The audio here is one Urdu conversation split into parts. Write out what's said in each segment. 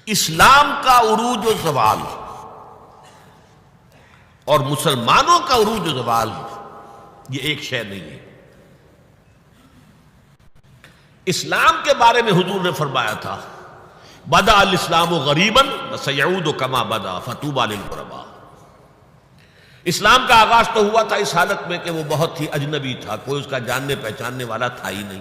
اسلام کا عروج و زوال اور مسلمانوں کا عروج و زوال یہ ایک شے نہیں ہے۔ اسلام کے بارے میں حضور نے فرمایا تھا بدأ الاسلام غریبا وسیعود کما بدأ فطوبی للغرباء۔ اسلام کا آغاز تو ہوا تھا اس حالت میں کہ وہ بہت ہی اجنبی تھا، کوئی اس کا جاننے پہچاننے والا تھا ہی نہیں۔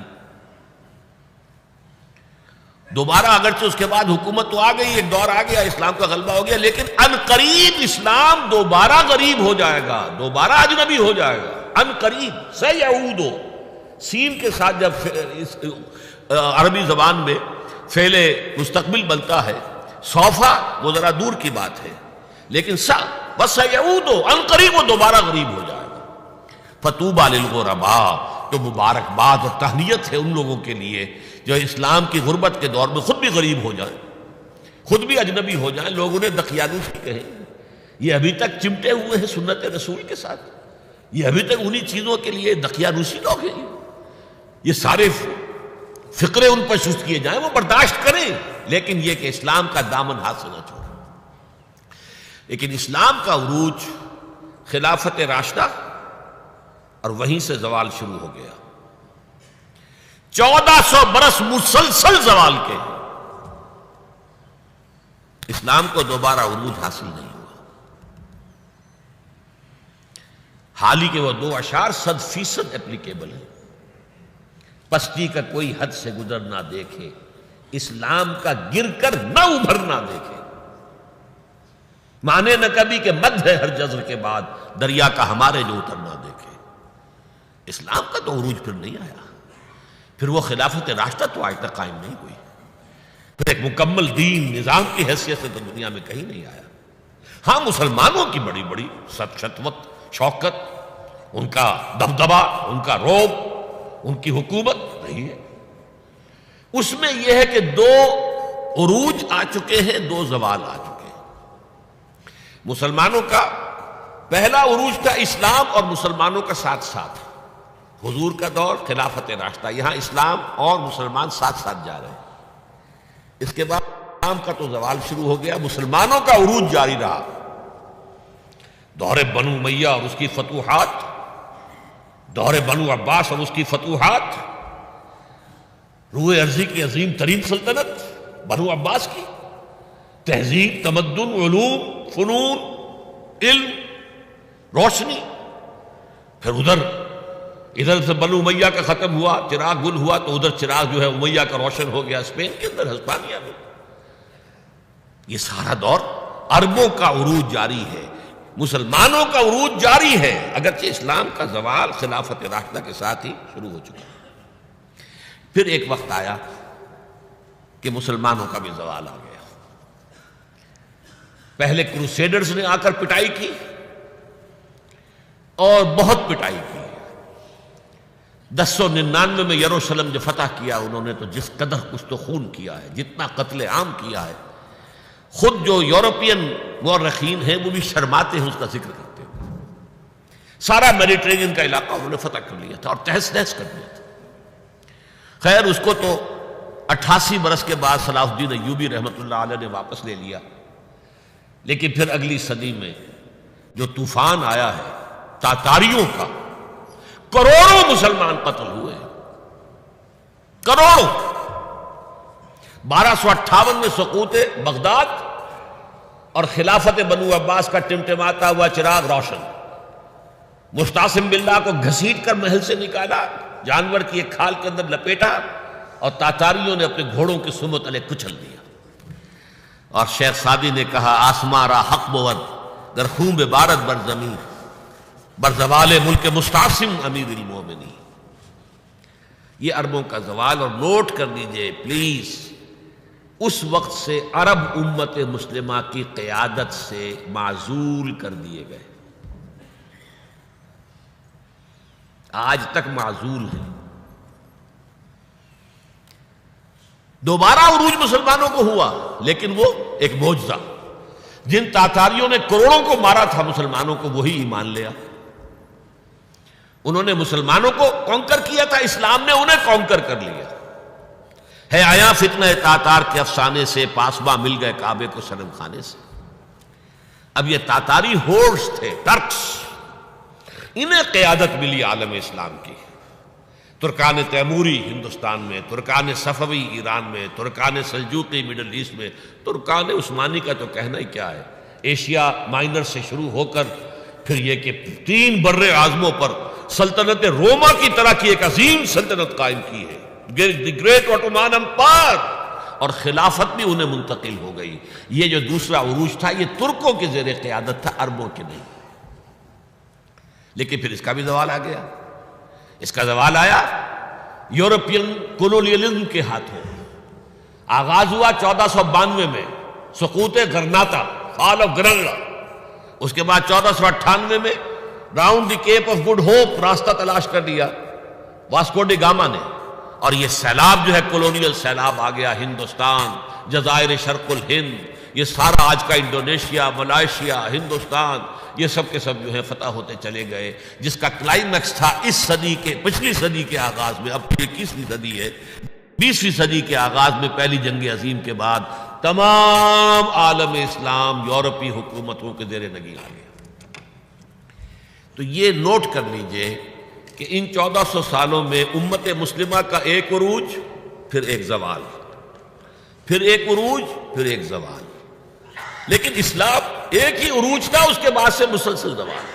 دوبارہ اگرچہ اس کے بعد حکومت تو آ گئی، ایک دور آ گیا، اسلام کا غلبہ ہو گیا، لیکن ان قریب اسلام دوبارہ غریب ہو جائے گا، دوبارہ اجنبی ہو جائے گا، ان قریب۔ سیعود سین کے ساتھ جب عربی زبان میں فعل مستقبل بنتا ہے، سوفا وہ ذرا دور کی بات ہے، لیکن وسیعود ان قریب وہ دوبارہ غریب ہو جائے گا۔ فطوبی للغرباء، تو مبارکباد اور تہنیت ہے ان لوگوں کے لیے جو اسلام کی غربت کے دور میں خود بھی غریب ہو جائیں، خود بھی اجنبی ہو جائیں۔ لوگ انہیں دقیانوسی کہیں، یہ ابھی تک چمٹے ہوئے ہیں سنت رسول کے ساتھ، یہ ابھی تک انہی چیزوں کے لیے دقیانوسی لوگ ہیں، یہ سارے فقرے ان پر شست کیے جائیں، وہ برداشت کریں، لیکن یہ کہ اسلام کا دامن ہاتھ سے نہ چھوڑیں۔ لیکن اسلام کا عروج خلافت راشدہ اور وہیں سے زوال شروع ہو گیا۔ 1400 برس مسلسل زوال کے، اسلام کو دوبارہ عروج حاصل نہیں ہوا۔ حال ہی کے وہ 2 اشعار 100% اپلیکیبل ہیں۔ پستی کا کوئی حد سے گزر نہ دیکھے، اسلام کا گر کر نہ ابھر نہ دیکھے، مانے نہ کبھی کہ مد ہے ہر جزر کے بعد، دریا کا ہمارے جو اتر نہ دیکھے۔ اسلام کا تو عروج پھر نہیں آیا، پھر وہ خلافت راشدہ تو آج تک قائم نہیں ہوئی، پھر ایک مکمل دین نظام کی حیثیت سے تو دنیا میں کہیں نہیں آیا۔ ہاں مسلمانوں کی بڑی بڑی شتوت شوکت، ان کا دبدبا، ان کا رعب، ان کی حکومت نہیں ہے۔ اس میں یہ ہے کہ 2 عروج آ چکے ہیں، 2 زوال آ چکے ہیں۔ مسلمانوں کا پہلا عروج تھا اسلام اور مسلمانوں کا ساتھ ساتھ، حضور کا دور، خلافت راشدہ، یہاں اسلام اور مسلمان ساتھ ساتھ جا رہے ہیں۔ اس کے بعد اسلام کا تو زوال شروع ہو گیا، مسلمانوں کا عروج جاری رہا۔ دور بنو امیہ اور اس کی فتوحات، دور بنو عباس اور اس کی فتوحات، روئے ارضی کی عظیم ترین سلطنت بنو عباس کی، تہذیب، تمدن، علوم، فنون، علم، روشنی۔ پھر ادھر سے بنو امیہ کا ختم ہوا، چراغ گل ہوا، تو ادھر چراغ جو ہے امیہ کا روشن ہو گیا اسپین کے اندر، ہسپانیہ میں۔ یہ سارا دور عربوں کا عروج جاری ہے، مسلمانوں کا عروج جاری ہے، اگرچہ اسلام کا زوال خلافت راشدہ کے ساتھ ہی شروع ہو چکا۔ پھر ایک وقت آیا کہ مسلمانوں کا بھی زوال آ گیا۔ پہلے کروسیڈرز نے آ کر پٹائی کی اور بہت پٹائی کی۔ 1099 میں یروشلم جو فتح کیا انہوں نے، تو جس قدر کچھ تو خون کیا ہے، جتنا قتل عام کیا ہے، خود جو یورپین مورخین ہیں وہ بھی شرماتے ہیں اس کا ذکر کرتے ہیں۔ سارا میڈیٹرینین کا علاقہ انہوں نے فتح کر لیا تھا اور تہس نہس کر دیا تھا۔ خیر اس کو تو 88 برس کے بعد صلاح الدین ایوبی رحمۃ اللہ علیہ نے واپس لے لیا، لیکن پھر اگلی صدی میں جو طوفان آیا ہے تاتاریوں کا، کروڑوں مسلمان قتل ہوئے، کروڑوں۔ 1258 میں سقوط بغداد اور خلافت بنو عباس کا ٹمٹماتا ہوا چراغ روشن، مستعصم باللہ کو گھسیٹ کر محل سے نکالا، جانور کی ایک کھال کے اندر لپیٹا، اور تاتاریوں نے اپنے گھوڑوں کی سمت علیہ کچل دیا۔ اور شیخ سعدی نے کہا آسماں را حق بود در خون بارد بر زمین، بر زوال ملک مستعصم امیر المومنین۔ یہ عربوں کا زوال، اور نوٹ کر لیجئے پلیز، اس وقت سے عرب امت مسلمہ کی قیادت سے معزول کر دیے گئے، آج تک معزول ہیں۔ دوبارہ عروج مسلمانوں کو ہوا، لیکن وہ ایک معجزہ، جن تاتاریوں نے کروڑوں کو مارا تھا مسلمانوں کو، وہی ایمان لیا۔ انہوں نے مسلمانوں کو کانکر کیا تھا، اسلام نے انہیں کانکر کر لیا۔ ہے آیا فتنہ تاتار کے افسانے سے، پاسباں مل گئے کعبے کو صنم خانے سے۔ اب یہ تاتاری ہورس تھے، ٹرکس، انہیں قیادت ملی عالم اسلام کی۔ ترکان تیموری ہندوستان میں، ترکان صفوی ایران میں، ترکان سلجوقی مڈل ایسٹ میں، ترکان عثمانی کا تو کہنا ہی کیا ہے، ایشیا مائنر سے شروع ہو کر پھر یہ کہ 3 بر اعظموں پر سلطنت روما کی طرح کی ایک عظیم سلطنت قائم کی ہے، دی گریٹ آٹومان امپائر، اور خلافت بھی انہیں منتقل ہو گئی۔ یہ جو دوسرا عروج تھا یہ ترکوں کے زیر قیادت تھا، عربوں کے نہیں۔ لیکن پھر اس کا بھی زوال آ گیا۔ اس کا زوال آیا یورپین کولونیلزم کے ہاتھوں۔ آغاز ہوا 1492 میں، سقوط غرناطہ، فال آف گرناڈا۔ اس کے بعد 1498 میں round the Cape of Good Hope, راستہ تلاش کر لیا واسکو ڈی گاما نے، اور یہ سیلاب جو ہے کولونیل سیلاب آ گیا ہندوستان، جزائر شرق الہند، یہ سارا آج کا انڈونیشیا، ملائیشیا، ہندوستان، یہ سب کے سب جو ہے فتح ہوتے چلے گئے، جس کا کلائمیکس تھا اس صدی کے، پچھلی صدی کے آغاز میں۔ اب 21ویں صدی ہے، 20ویں صدی کے آغاز میں پہلی جنگ عظیم کے بعد تمام عالم اسلام یورپی حکومتوں کے زیر نگین آ گیا۔ تو یہ نوٹ کر لیجئے کہ ان 1400 سالوں میں امت مسلمہ کا ایک عروج، پھر ایک زوال، پھر ایک عروج، پھر ایک زوال۔ لیکن اسلام ایک ہی عروج تھا، اس کے بعد سے مسلسل زوال۔